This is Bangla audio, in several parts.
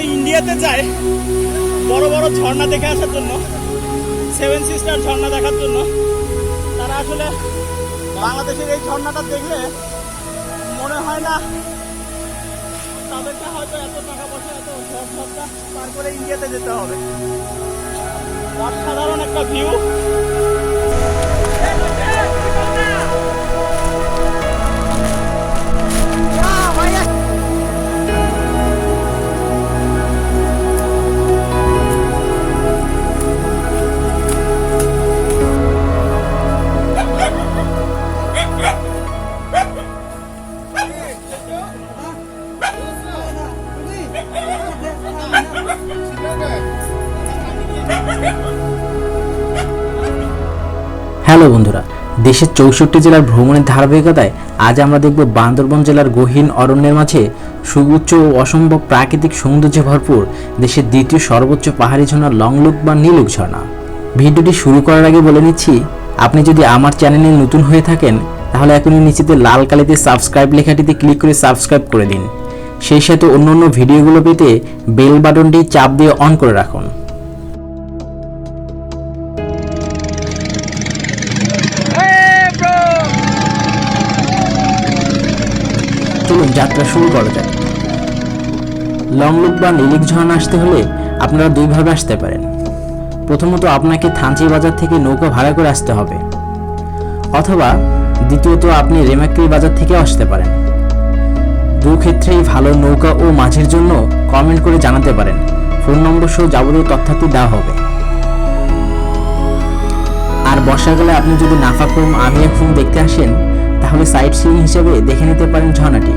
আসলে ইন্ডিয়াতে যায় বড় বড় ঝর্ণা দেখে আসার জন্য, সেভেন সিস্টার ঝর্ণা দেখার জন্য। তারা আসলে বাংলাদেশের এই ঝর্ণাটা দেখলে মনে হয় না তাদেরকে হয়তো এত টাকা পয়সা এত ঝড় তারপরে ইন্ডিয়াতে যেতে হবে। অসাধারণ একটা ভিউ। হ্যালো বন্ধুরা, দেশের 64 জেলার ভ্রমণের ধারাবাহিকতায় আজ আমরা দেখব বান্দরবান জেলার গহীন অরণ্যের মাঝে সুউচ্চ ও অসম্ভব প্রাকৃতিক সৌন্দর্যে ভরপুর দেশের দ্বিতীয় সর্বোচ্চ পাহাড়ি ঝর্ণা লংলুক বা নীলুক ঝর্ণা। ভিডিওটি শুরু করার আগে বলে নিচ্ছি, আপনি যদি আমার চ্যানেলে নতুন হয়ে থাকেন তাহলে এখনই নিচেতে লাল কালিতে সাবস্ক্রাইব লেখাটিতে ক্লিক করে সাবস্ক্রাইব করে দিন। সেই সাথে অন্য ভিডিওগুলো পেতে বেল বাটনটি চাপ দিয়ে অন করে রাখুন। চলুন যাত্রা শুরু করা যাক। লংলুক বা নীলুক ঝর্ণা আসতে হলে আপনারা দুইভাবে আসতে পারেন। প্রথমত আপনাকে থানচি বাজার থেকে নৌকা ভাড়া করে আসতে হবে, অথবা দ্বিতীয়ত আপনি রেমাক্রি বাজার থেকে আসতে পারেন। দু ক্ষেত্রেই ভালো নৌকা ও মাঝির জন্য কমেন্ট করে জানাতে পারেন। ফোন নম্বর সহ যাবতীয় তথ্যাদি দেওয়া হবে। আর বর্ষাকালে আপনি যদি নাফাকুম আমিয়াকুম দেখতে আসেন তাহলে সাইট সিইং হিসেবে দেখে নিতে পারেন ঝর্ণাটি।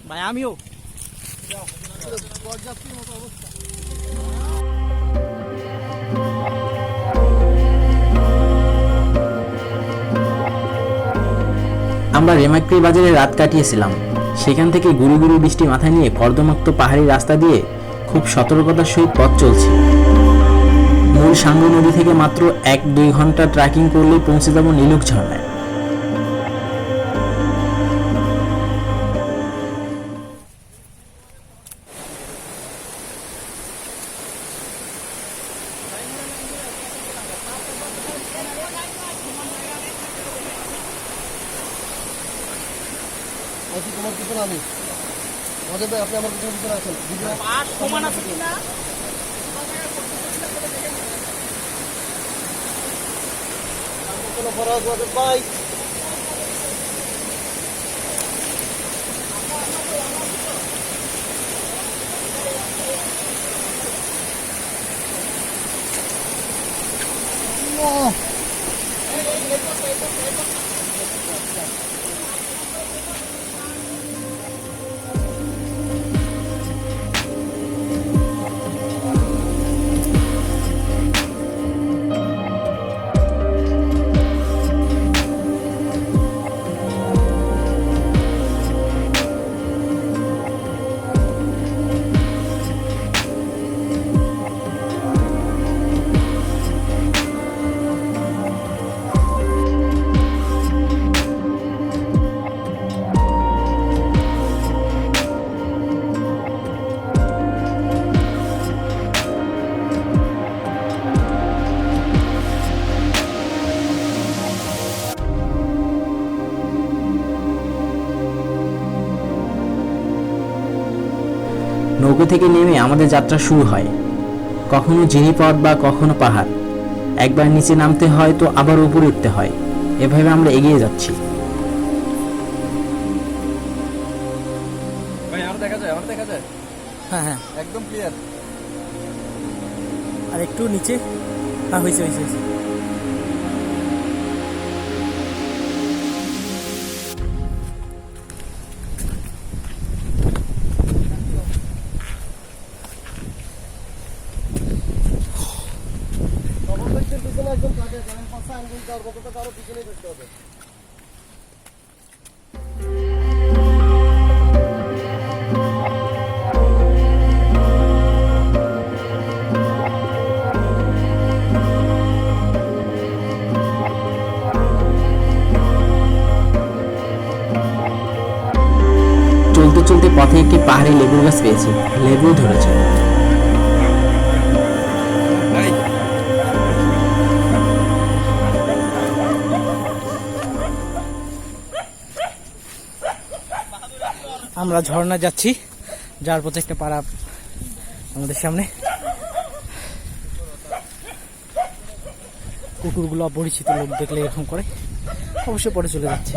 ভাই আমিও আমরা রেমাক্রি বাজারে রাত কাটিয়েছিলাম। সেখান থেকে গুরু গুরু বৃষ্টি মাথায় নিয়ে কর্দমাক্ত পাহাড়ি রাস্তা দিয়ে খুব সতর্কতার সহিত পথ চলছি। মূল সাঙ্গু নদী থেকে মাত্র 1-2 ঘন্টা ট্রেকিং করলেই পৌঁছে যাব নীলুক ঝর্ণায়। তোমার পিছনে আমি মজা ভাই, আপনি আমার পিছনে আছেন। সমান আছে কিনা কোনো ফরাজ ভাই নৌকো থেকে নেমে আমাদের যাত্রা শুরু হয়। কখনো জিরিপথ বা কখনো পাহাড়। একবার নিচে নামতে হয় তো আবার উপরে উঠতে হয়। এভাবে আমরা এগিয়ে যাচ্ছি। ভাই আর দেখা যায় হ্যাঁ হ্যাঁ, একদম ক্লিয়ার। আর একটু নিচে। হ্যাঁ, হয়েছে হয়েছে হয়েছে। খবর দেখতে পিছনে একদম থাকে, কারণ পাশে আঙ্গুল দেওয়ার মতো তো কারো পিছনেই থাকতে হবে। চলতে চলতে পথে একটি পাহাড়ি লেবুর গাছ পেয়েছি, লেবু ধরেছে। আমরা ঝর্ণা যাচ্ছি, যার পথে একটা পাড়া আমাদের সামনে। কুকুরগুলো পরিচিত লোক দেখলে এরকম করে, অবশ্যই পরে চলে যাচ্ছে।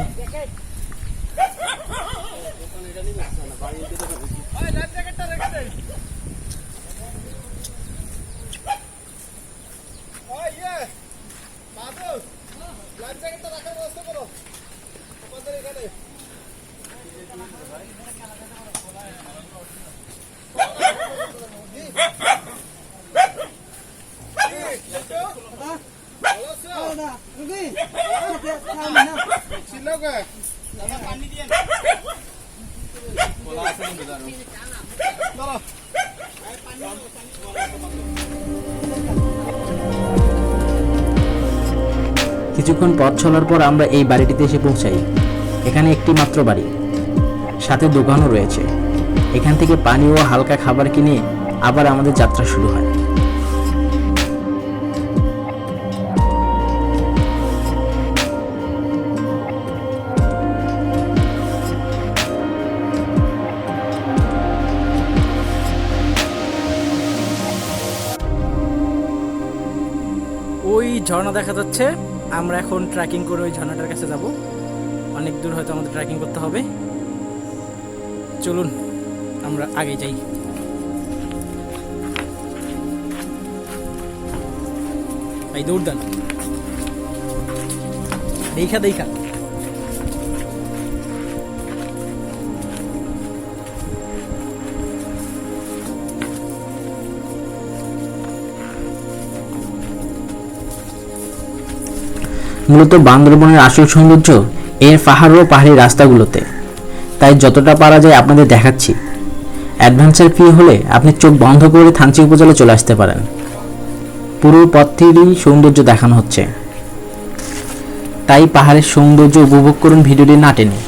কিছুক্ষণ পথ চলার পর আমরা এই বাড়িটিতে এসে পৌঁছাই। এখানে একটি মাত্র বাড়ি, সাথে দোকানও রয়েছে। এখান থেকে পানি ও হালকা খাবার কিনে আবার আমাদের যাত্রা শুরু হয়। ওই ঝর্ণা দেখা যাচ্ছে। আমরা এখন ট্রেকিং করে ওই ঝর্ণাটার কাছে যাব। অনেক দূর হয়তো আমাদের ট্রেকিং করতে হবে। চলুন আমরা আগে যাই। ভাই দৌড় দেন, দেখা দেখা। মূলত বান্দরবনের আসল সৌন্দর্য এর পাহাড় ও পাহাড়ি রাস্তাগুলোতে, তাই যতটা পারা যায় আপনাদের দেখাচ্ছি। অ্যাডভেঞ্চার ফি হলে আপনি চোখ বন্ধ করে থানচি উপজেলায় চলে আসতে পারেন। পুরো পথটিরই সৌন্দর্য দেখানো হচ্ছে, তাই পাহাড়ের সৌন্দর্য উপভোগ করুন ভিডিওটি না টেনে।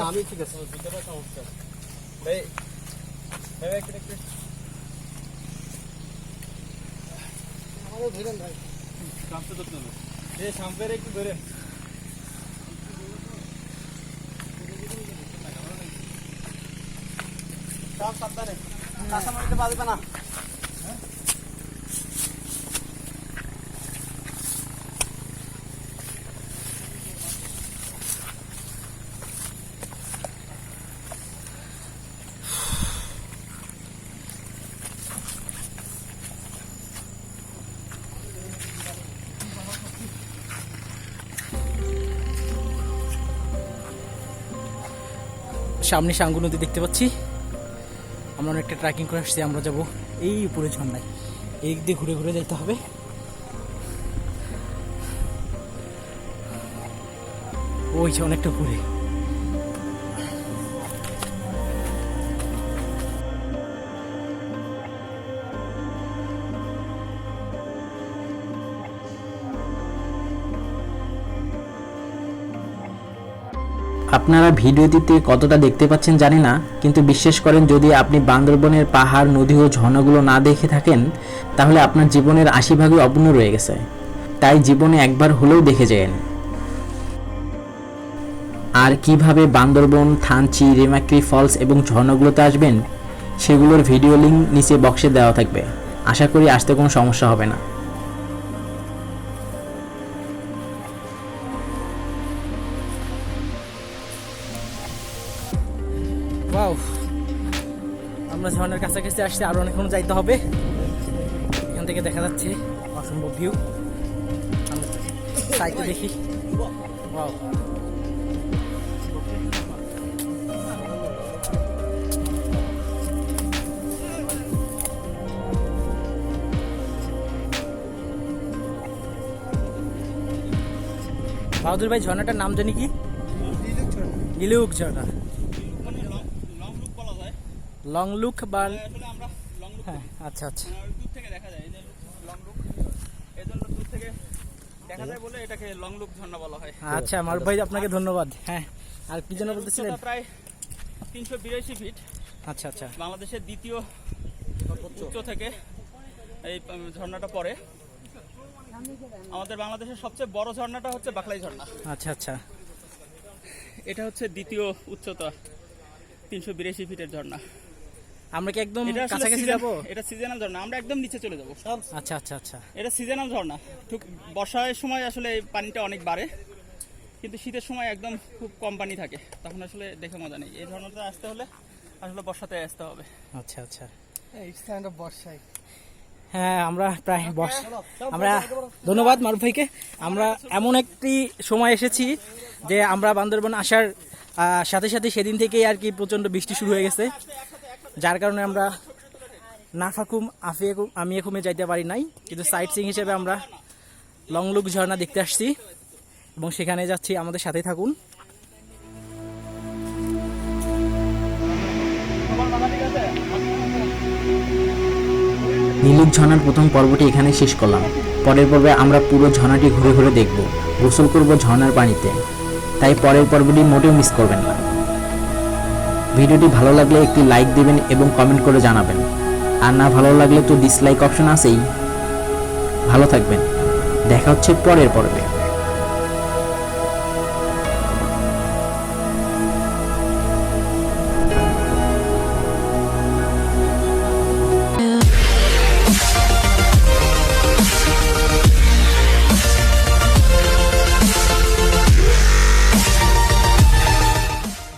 আমি ঠিক আছে। ধরেন ভাই, একটু ধরেন। সাবধানে, কাঁচামরিচে বাজবে না। সামনে সাঙ্গু নদী দেখতে পাচ্ছি। আমরা অনেকটা ট্রেকিং করে আসছি। আমরা যাব এই উপরে ঝর্ণায়, এই দিক দিয়ে ঘুরে ঘুরে যেতে হবে। ওই যে অনেকটা ঘুরে। আপনারা ভিডিওটিতে কতটা দেখতে পাচ্ছেন জানি না, কিন্তু বিশ্বাস করেন যদি আপনি বান্দরবনের পাহাড়, নদী ও ঝর্ণাগুলো না দেখে থাকেন তাহলে আপনার জীবনের 80 ভাগই অপূর্ণ রয়ে গেছে। তাই জীবনে একবার হলেও দেখে যান। আর কিভাবে বান্দরবন, থানচি, রেমাক্রি ফলস এবং ঝর্ণাগুলোতে আসবেন সেগুলোর ভিডিও লিঙ্ক নিচে বক্সে দেওয়া থাকবে। আশা করি আসতে কোনো সমস্যা হবে না। ওয়াও, আমরা ঝর্ণার কাছাকাছি আসছি, আরো অনেকক্ষণ যাইতে হবে। এখান থেকে দেখা যাচ্ছে অসম্ভব ভিউ। আমরা সাইডে দেখি। ওয়াও, বাহাদুর ভাই, ঝর্ণাটার নাম জানি কি? গিলুক ঝর্ণা। লং লুক বা হ্যাঁ, আচ্ছা আচ্ছা। দূর থেকে দেখা যায়, এই যে লং লুক, এই জন্য দূর থেকে দেখা যায় বলে এটাকে লং লুক ঝর্ণা বলা হয়। আচ্ছা মারুফ ভাই, আপনাকে ধন্যবাদ। হ্যাঁ, আর কি যেন বলতেছিলেন? উচ্চতা প্রায় 382 ফিট। আচ্ছা আচ্ছা। বাংলাদেশের দ্বিতীয় উচ্চ থেকে এই ঝর্ণাটা পড়ে। আমাদের বাংলাদেশের সবচেয়ে বড় ঝর্ণাটা হচ্ছে বাকলাই ঝর্ণা। আচ্ছা আচ্ছা। এটা হচ্ছে দ্বিতীয় উচ্চতা 382 ফিটের ঝর্ণা। আমরা কি একদম এটা আসলে কাছাকাছি যাব? এটা সিজনাল ঝর্ণা, আমরা একদম নিচে চলে যাব। আচ্ছা আচ্ছা আচ্ছা। এটা সিজনাল ঝর্ণা। ঠিক বর্ষার সময় আসলে এই পানিটা অনেক বাড়ে, কিন্তু শীতের সময় একদম খুব কম পানি থাকে, তখন আসলে দেখে মজা নেই। এই ঝর্ণাটা আসতে হলে আসলে বর্ষাতে আসতে হবে। আচ্ছা আচ্ছা। ইটস কাইন্ড অফ বর্ষায়। হ্যাঁ, আমরা প্রায় আমরা ধন্যবাদ মারুফ ভাইকে। আমরা এমন একটি সময় এসেছি যে আমরা বান্দরবন আসার সাথে সাথে সেদিন থেকেই আর কি প্রচণ্ড বৃষ্টি শুরু হয়ে গেছে, যার কারণে আমরা নাফাকুম, আমিয়াকুমে যাইতে পারি নাই। কিন্তু সাইট সিং হিসেবে আমরা লংলুক ঝর্ণা দেখতে আসছি এবং সেখানে যাচ্ছি। আমাদের সাথেই থাকুন। নীলুক ঝর্ণার প্রথম পর্বটি এখানে শেষ করলাম। পরের পর্বে আমরা পুরো ঝর্ণাটি ঘুরে ঘুরে দেখব, গোসল করব ঝর্ণার পানিতে। তাই পরের পর্বটি মোটেও মিস করবেন না। ভিডিওটি ভালো লাগলে একটি লাইক দিবেন এবং কমেন্ট করে জানাবেন। আর না ভালো লাগলে তো ডিসলাইক অপশন আছেই। ভালো থাকবেন, দেখা হচ্ছে পরের পর্বে।